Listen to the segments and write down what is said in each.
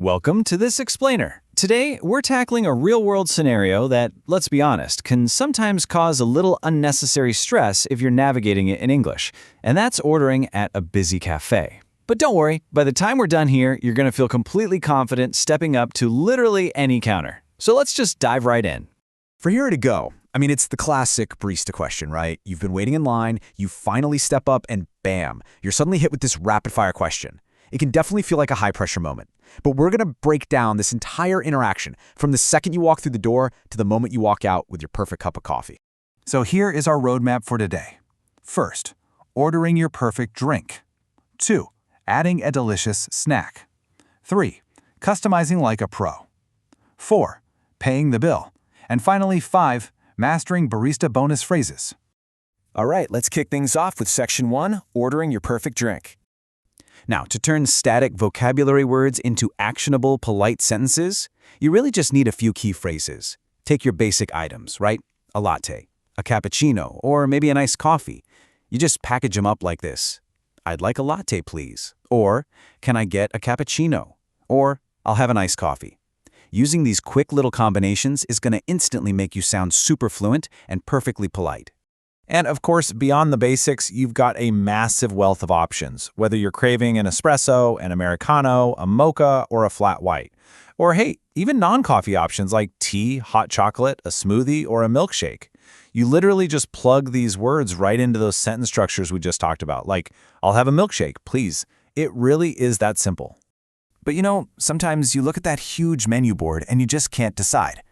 Welcome to this explainer. Today, we're tackling a real-world scenario that, let's be honest, can sometimes cause a little unnecessary stress if you're navigating it in English, and that's ordering at a busy cafe. But don't worry, by the time we're done here, you're going to feel completely confident stepping up to literally any counter. So let's just dive right in. For here to go, it's the classic barista question, right? You've been waiting in line, you finally step up, and bam, you're suddenly hit with this rapid-fire question. It can definitely feel like a high-pressure moment. But we're going to break down this entire interaction from the second you walk through the door to the moment you walk out with your perfect cup of coffee. So here is our roadmap for today. First, ordering your perfect drink. 2, adding a delicious snack. 3, customizing like a pro. 4, paying the bill. And finally, 5, mastering barista bonus phrases. All right, let's kick things off with Section 1, ordering your perfect drink. Now, to turn static vocabulary words into actionable, polite sentences, you really just need a few key phrases. Take your basic items, right? A latte, a cappuccino, or maybe an iced coffee. You just package them up like this. I'd like a latte, please. Or, can I get a cappuccino? Or, I'll have an iced coffee. Using these quick little combinations is going to instantly make you sound super fluent and perfectly polite. And of course, beyond the basics, you've got a massive wealth of options, whether you're craving an espresso, an Americano, a mocha, or a flat white. Or hey, even non-coffee options like tea, hot chocolate, a smoothie, or a milkshake. You literally just plug these words right into those sentence structures we just talked about, like, I'll have a milkshake, please. It really is that simple. But sometimes you look at that huge menu board and you just can't decide.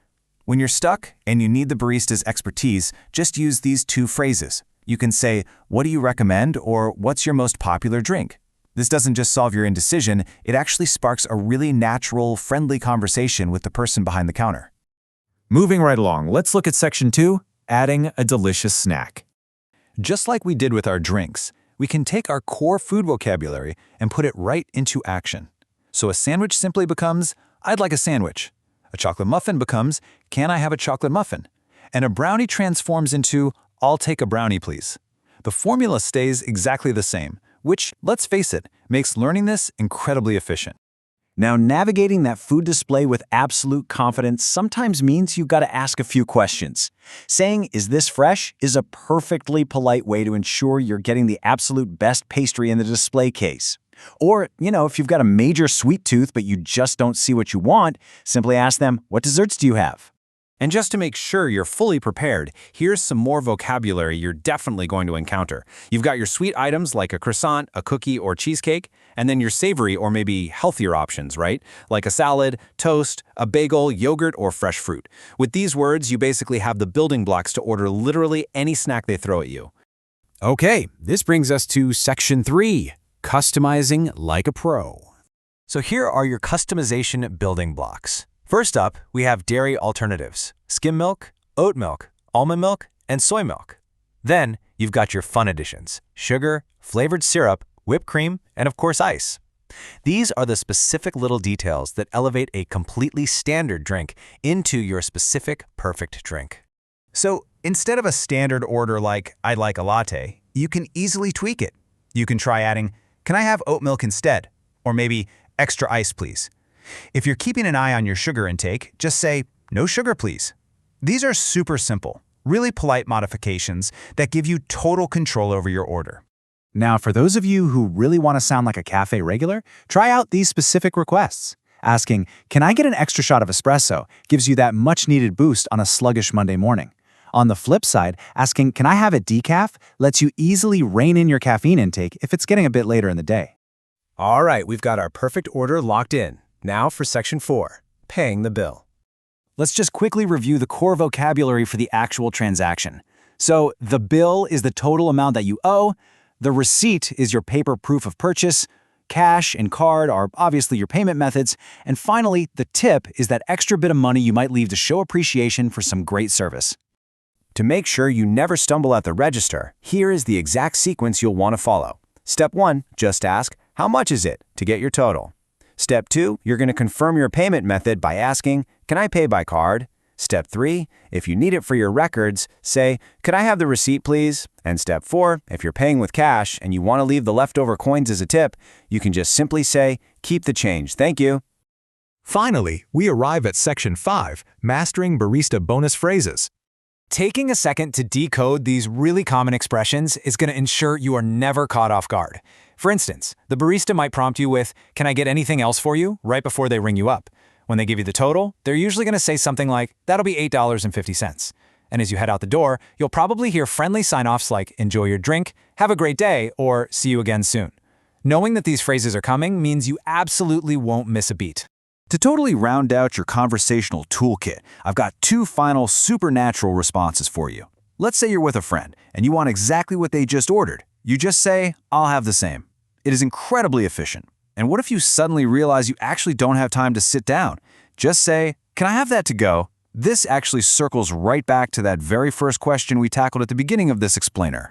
When you're stuck and you need the barista's expertise, just use these 2 phrases. You can say, what do you recommend, or what's your most popular drink? This doesn't just solve your indecision, it actually sparks a really natural, friendly conversation with the person behind the counter. Moving right along, let's look at Section 2, adding a delicious snack. Just like we did with our drinks, we can take our core food vocabulary and put it right into action. So a sandwich simply becomes, I'd like a sandwich. A chocolate muffin becomes, can I have a chocolate muffin? And a brownie transforms into, I'll take a brownie, please. The formula stays exactly the same, which, let's face it, makes learning this incredibly efficient. Now, navigating that food display with absolute confidence sometimes means you've got to ask a few questions. Saying, is this fresh, is a perfectly polite way to ensure you're getting the absolute best pastry in the display case. Or, if you've got a major sweet tooth but you just don't see what you want, simply ask them, what desserts do you have? And just to make sure you're fully prepared, here's some more vocabulary you're definitely going to encounter. You've got your sweet items like a croissant, a cookie, or cheesecake, and then your savory or maybe healthier options, right? Like a salad, toast, a bagel, yogurt, or fresh fruit. With these words, you basically have the building blocks to order literally any snack they throw at you. Okay, this brings us to Section 3, customizing like a pro. So here are your customization building blocks. First up, we have dairy alternatives: skim milk, oat milk, almond milk, and soy milk. Then you've got your fun additions: sugar, flavored syrup, whipped cream, and of course ice. These are the specific little details that elevate a completely standard drink into your specific perfect drink. So instead of a standard order like, I'd like a latte, you can easily tweak it. You can try adding, can I have oat milk instead? Or maybe, extra ice, please. If you're keeping an eye on your sugar intake, just say, no sugar, please. These are super simple, really polite modifications that give you total control over your order. Now, for those of you who really want to sound like a cafe regular, try out these specific requests. Asking, can I get an extra shot of espresso, gives you that much-needed boost on a sluggish Monday morning. On the flip side, asking, can I have a decaf, lets you easily rein in your caffeine intake if it's getting a bit later in the day. All right, we've got our perfect order locked in. Now for Section 4, paying the bill. Let's just quickly review the core vocabulary for the actual transaction. So, the bill is the total amount that you owe, the receipt is your paper proof of purchase, cash and card are obviously your payment methods, and finally, the tip is that extra bit of money you might leave to show appreciation for some great service. To make sure you never stumble at the register, here is the exact sequence you'll want to follow. Step 1, just ask, how much is it, to get your total. Step 2, you're going to confirm your payment method by asking, can I pay by card? Step 3, if you need it for your records, say, could I have the receipt, please? And Step 4, if you're paying with cash and you want to leave the leftover coins as a tip, you can just simply say, keep the change, thank you. Finally, we arrive at Section 5, Mastering Barista Bonus Phrases. Taking a second to decode these really common expressions is going to ensure you are never caught off guard. For instance, the barista might prompt you with, "Can I get anything else for you?" right before they ring you up. When they give you the total, they're usually going to say something like, "That'll be $8.50. And as you head out the door, you'll probably hear friendly sign-offs like, "Enjoy your drink," "Have a great day," or "See you again soon." Knowing that these phrases are coming means you absolutely won't miss a beat. To totally round out your conversational toolkit, I've got 2 final supernatural responses for you. Let's say you're with a friend and you want exactly what they just ordered. You just say, "I'll have the same." It is incredibly efficient. And what if you suddenly realize you actually don't have time to sit down? Just say, "Can I have that to go?" This actually circles right back to that very first question we tackled at the beginning of this explainer.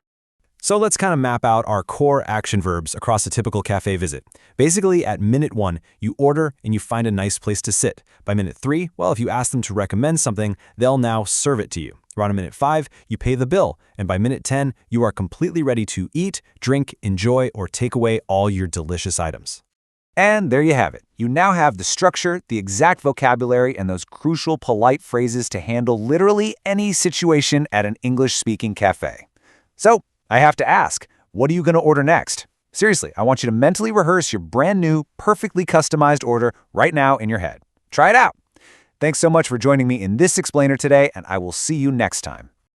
So let's kind of map out our core action verbs across a typical cafe visit. Basically, at minute 1, you order and you find a nice place to sit. By minute 3, well, if you ask them to recommend something, they'll now serve it to you. Around minute 5, you pay the bill. And by minute 10, you are completely ready to eat, drink, enjoy, or take away all your delicious items. And there you have it. You now have the structure, the exact vocabulary, and those crucial polite phrases to handle literally any situation at an English-speaking cafe. So, I have to ask, what are you going to order next? Seriously, I want you to mentally rehearse your brand new, perfectly customized order right now in your head. Try it out. Thanks so much for joining me in this explainer today, and I will see you next time.